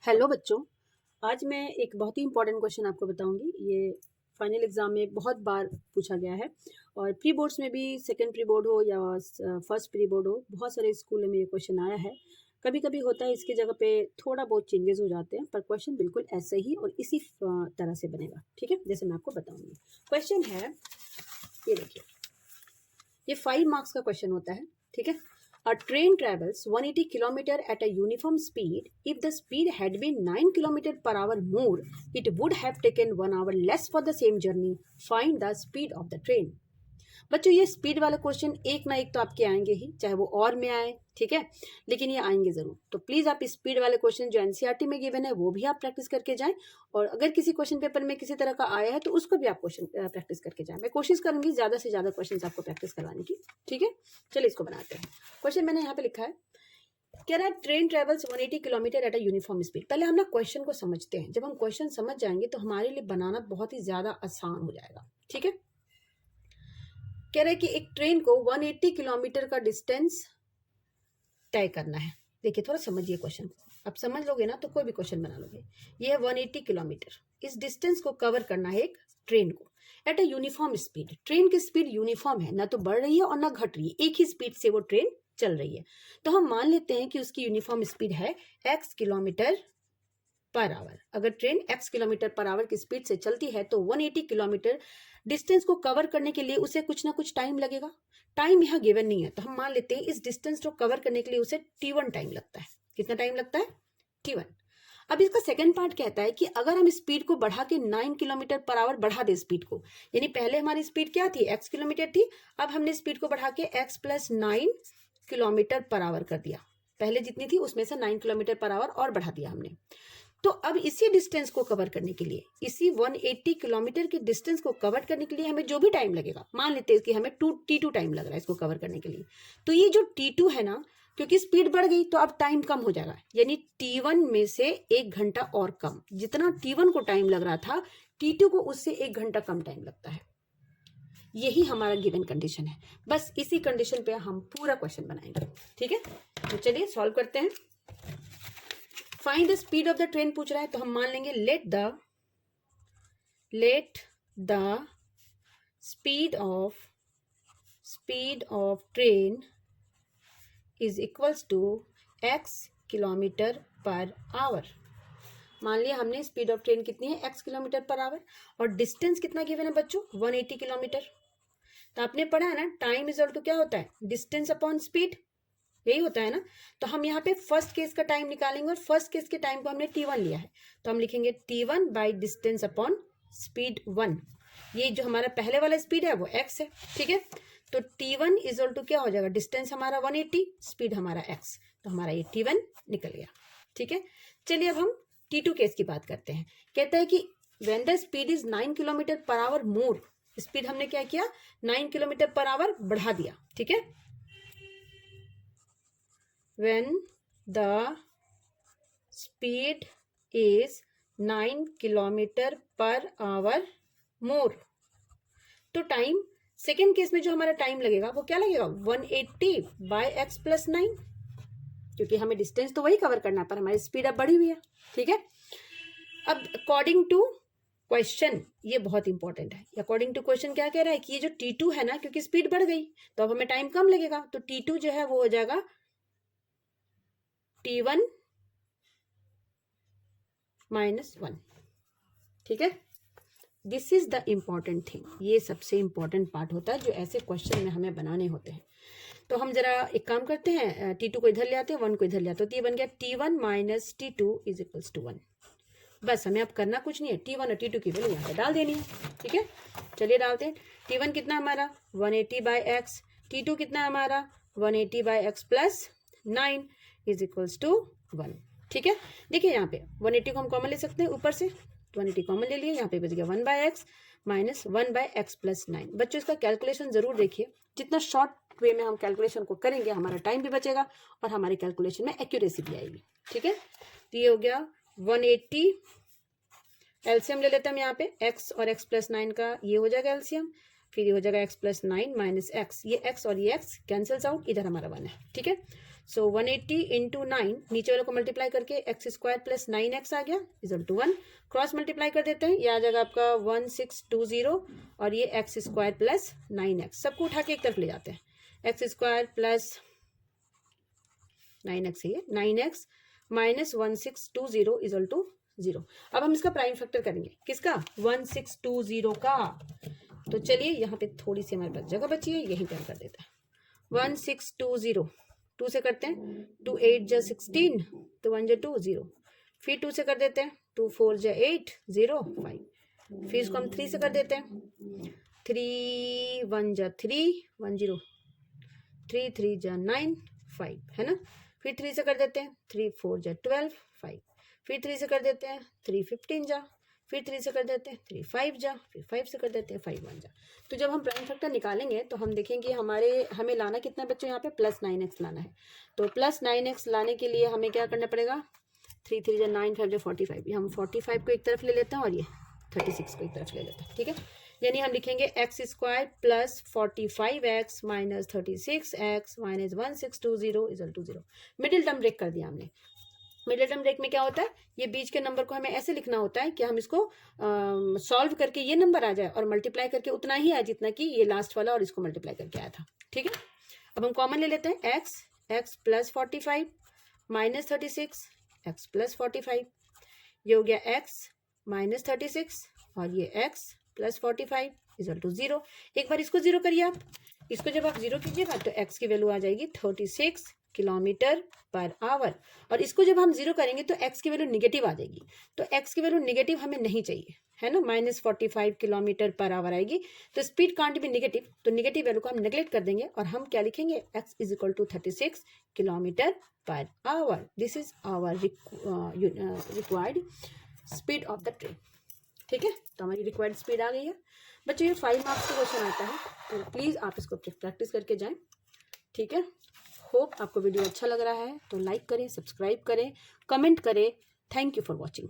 Hello बच्चों, आज मैं एक बहुत ही इंपॉर्टेंट क्वेश्चन आपको बताऊंगी। ये फाइनल एग्जाम में बहुत बार पूछा गया है और प्री बोर्ड्स में भी, सेकंड प्री बोर्ड हो या फर्स्ट प्री बोर्ड हो, बहुत सारे स्कूलों में ये क्वेश्चन आया है। कभी कभी होता है इसकी जगह पे थोड़ा बहुत चेंजेस हो जाते हैं, पर क्वेश्चन बिल्कुल ऐसे ही और इसी तरह से बनेगा। ठीक है, जैसे मैं आपको बताऊंगी। क्वेश्चन है, ये देखिए, ये 5 मार्क्स का क्वेश्चन होता है। ठीक है। A train travels 180 km at a uniform speed. If the speed had been 9 km per hour more, it would have taken 1 hour less for the same journey. Find the speed of the train. बच्चों, ये speed वाले question एक ना एक तो आपके आएंगे ही, चाहे वो और में आए, ठीक है, लेकिन ये आएंगे जरूर। तो प्लीज आप स्पीड वाले क्वेश्चन जो एनसीईआरटी में गिवन है वो भी आप प्रैक्टिस करके जाएं, और अगर किसी क्वेश्चन पेपर में किसी तरह का आया है तो उसको भी आप क्वेश्चन प्रैक्टिस करके जाएं। मैं कोशिश करूंगी ज्यादा से ज्यादा क्वेश्चन आपको प्रैक्टिस करवाने की। ठीक है, चलिए इसको बनाते हैं। क्वेश्चन मैंने यहाँ पे लिखा है, कह रहा है train travels 180 kilometre at a uniform speed. पहले हम ना क्वेश्चन को समझते हैं। जब हम क्वेश्चन समझ जाएंगे तो हमारे लिए बनाना बहुत ही ज्यादा आसान हो जाएगा। ठीक है, कह रहा है कि एक ट्रेन को 180 किलोमीटर का डिस्टेंस तय करना है। देखिए, थोड़ा समझिए क्वेश्चन को, आप समझ लोगे ना तो कोई भी क्वेश्चन बना लोगे। ये है 180 किलोमीटर, इस डिस्टेंस को कवर करना है एक ट्रेन को at a uniform speed. Train की स्पीड यूनिफॉर्म है, ना तो बढ़ रही है और ना घट रही है, एक ही स्पीड से वो ट्रेन चल रही है। तो हम मान लेते हैं कि उसकी यूनिफॉर्म स्पीड है x किलोमीटर पर आवर। अगर train x kilometre per our की स्पीड से चलती है तो 180 किलोमीटर डिस्टेंस को कवर करने के लिए उसे कुछ ना कुछ टाइम लगेगा। टाइम यहाँ गिवन नहीं है, तो हम मान लेते हैं इस डिस्टेंस को कवर करने के लिए उसे t1 टाइम लगता है। कितना टाइम लगता है? t1। अब इसका सेकंड पार्ट कहता है कि अगर हम स्पीड को बढ़ा के 9 किलोमीटर पर आवर बढ़ा दे स्पीड को, यानी पहले हमारी स्पीड क्या थी? x किलोमीटर थी, अब हमने स्पीड को बढ़ा के x + 9 किलोमीटर पर आवर कर दिया। पहले जितनी थी उसमें से 9 किलोमीटर पर आवर और बढ़ा दिया हमने। तो अब इसी डिस्टेंस को कवर करने के लिए, इसी 180 किलोमीटर के डिस्टेंस को कवर करने के लिए हमें जो भी टाइम लगेगा, मान लेते हैं कि हमें t2 टाइम लग रहा है इसको कवर करने के लिए, तो ये जो t2 है ना, क्योंकि स्पीड बढ़ गई तो अब टाइम कम हो जाएगा, यानी t1 में से 1 घंटा और कम। जितना t1 को टाइम लग रहा था, t2 को उससे 1 घंटा कम टाइम लगता है। यही हमारा गिवन कंडीशन है। बस इसी कंडीशन पे हम पूरा क्वेश्चन बनाएंगे। ठीक है, तो चलिए सॉल्व करते हैं। Find the speed of the train पूछ रहा है, तो हम मान लेंगे let the speed of train is equals to x kilometre per hour. मान लिया हमने स्पीड ऑफ ट्रेन कितनी है, x किलोमीटर पर आवर, और डिस्टेंस कितना गिवन है बच्चों? 180 किलोमीटर। तो आपने पढ़ा है ना, टाइम इज इक्वल टू क्या होता है? डिस्टेंस अपॉन स्पीड, यही होता है ना। तो हम यहाँ पे फर्स्ट केस का टाइम निकालेंगे, और फर्स्ट केस के टाइम को हमने t1 लिया है, तो हम लिखेंगे t1 by distance upon speed 1। ये जो हमारा पहले वाला स्पीड है वो x है। ठीक है, तो t1 इज इक्वल टू क्या हो जाएगा? डिस्टेंस हमारा 180, स्पीड हमारा x, तो हमारा ये t1 निकल गया। ठीक है, चलिए अब हम t2 केस की बात करते हैं। कहता है कि when the speed is 9 kilometre per hour more, speed हमने क्या किया? 9 किलोमीटर पर आवर बढ़ा दिया। ठीक है, when the speed is 9 kilometre per hour more, तो टाइम सेकेंड केस में जो हमारा टाइम लगेगा वो क्या लगेगा? 180 बाई x + 9, क्योंकि हमें डिस्टेंस तो वही कवर करना है पर हमारी स्पीड अब बढ़ी हुई है। ठीक है, अब अकॉर्डिंग टू क्वेश्चन, ये बहुत इंपॉर्टेंट है, अकॉर्डिंग टू क्वेश्चन क्या कह रहा है कि ये जो t2 है ना, क्योंकि स्पीड बढ़ गई तो अब हमें टाइम कम लगेगा, तो t2 जो है वो हो जाएगा t1 - 1। ठीक है, this is the important thing. ये सबसे इम्पॉर्टेंट पार्ट होता है जो ऐसे क्वेश्चन में हमें बनाने होते हैं। तो हम जरा एक काम करते हैं, t2 को इधर ले आते हैं, 1 को इधर ले आते हैं, तो ये बन गया t1 - t2 is equals to 1। बस हमें अब करना कुछ नहीं है, t1 और t2 की वैल्यू यहाँ पे डाल देनी है। ठीक है, चलिए डालते हैं। t1 कितना हमारा? 180 बाई एक्स। t2 कितना हमारा? 180 by x + 9 is equals to 1। ठीक है, देखिए यहाँ पे 180 को हम कॉमन ले सकते हैं, ऊपर से 180 कॉमन ले लिए, यहाँ पे बच गया 1 बाई एक्स - 1 बाई एक्स + 9। बच्चों इसका कैलकुलेशन जरूर देखिए, जितना शॉर्ट वे में हम कैलकुलेशन को करेंगे हमारा टाइम भी बचेगा और हमारे कैलकुलेशन में एक्यूरेसी भी आएगी। ठीक है, तो ये हो गया 180, एलसीएम ले लेते हैं हम यहाँ पे, x और x + 9 का ये हो जाएगा एलसीएम, फिर ये हो जाएगा x + 9 - x, ये x और ये x कैंसल्स आउट, इधर हमारा 1 है। ठीक है, सो 180 इंटू 9, नीचे वाले को मल्टीप्लाई करके एक्स स्क्वायर प्लस 9x आ गया इजल टू 1, क्रॉस मल्टीप्लाई कर देते हैं, ये आ जाएगा आपका 1620 और ये एक्स स्क्वायर प्लस 9x, सबको उठा के एक तरफ ले जाते हैं, एक्स स्क्वायर प्लस 9x है, 9x माइनस 1620 इजल टू 0। अब हम इसका प्राइम फैक्टर करेंगे, किसका, 1620 का। तो चलिए यहाँ पे थोड़ी सी हमारे पास जगह बची है, यहीं पे हम कर देते हैं 1620, 2 से करते हैं, 2 8 जा 16, तो 1 जा 2 0, फिर 2 से कर देते हैं, 2 4 जा 8 0 5, फिर इसको हम 3 से कर देते हैं, 3 1 जा 3 1 0, 3 3 जा 9 5, है ना, फिर 3 से कर देते हैं, 3 4 जा 12 5, फिर 3 से कर देते हैं, 3 15 जा, फिर 3 से कर देते हैं, 3 5 जा, फिर 5 से कर देते हैं, 5 1 जा। तो जब हम प्राइम फैक्टर निकालेंगे तो हम देखेंगे हमें लाना कितना बच्चों, यहाँ पे प्लस 9x लाना है। तो प्लस 9x लाने के लिए हमें क्या करना पड़ेगा, 3 3 जा 9 5 जा 45, हम 45 को एक तरफ ले लेते हैं और ये 36 को एक तरफ ले लेते हैं, ठीक है। यानी हम लिखेंगे x square plus 45x minus 36x minus 1620 is equal to 0। Middle term break कर दिया हमने। मिडिल टर्म ब्रेक में क्या होता है, ये बीच के नंबर को हमें ऐसे लिखना होता है कि हम इसको सॉल्व करके ये नंबर आ जाए और मल्टीप्लाई करके उतना ही आए जितना कि ये लास्ट वाला और इसको मल्टीप्लाई करके आया था, ठीक है। अब हम कॉमन ले लेते हैं, x plus 45 minus 36 x plus 45, ये हो गया एक्स माइनस 36 और ये एक्स प्लस 45 इजल टू 0। एक बार इसको 0 करिए आप, इसको जब आप 0 कीजिएगा तो एक्स की वैल्यू आ जाएगी 36 किलोमीटर पर आवर, और इसको जब हम 0 करेंगे तो एक्स की वैल्यू निगेटिव आ जाएगी। तो एक्स की वैल्यू निगेटिव हमें नहीं चाहिए, है ना, माइनस 45 किलोमीटर पर आवर आएगी, तो स्पीड कांट बी निगेटिव, तो निगेटिव वैल्यू को हम नेग्लेक्ट कर देंगे और हम क्या लिखेंगे, x is equal to 36 kilometre per hour. This is our required speed of the train, ठीक है। तो हमारी रिक्वायर्ड स्पीड आ गई है बच्चों। ये 5 मार्क्स का क्वेश्चन आता है, तो प्लीज़ आप इसको प्रैक्टिस करके जाएं, ठीक है। होप आपको वीडियो अच्छा लग रहा है तो लाइक करें, सब्सक्राइब करें, कमेंट करें। Thank you for watching.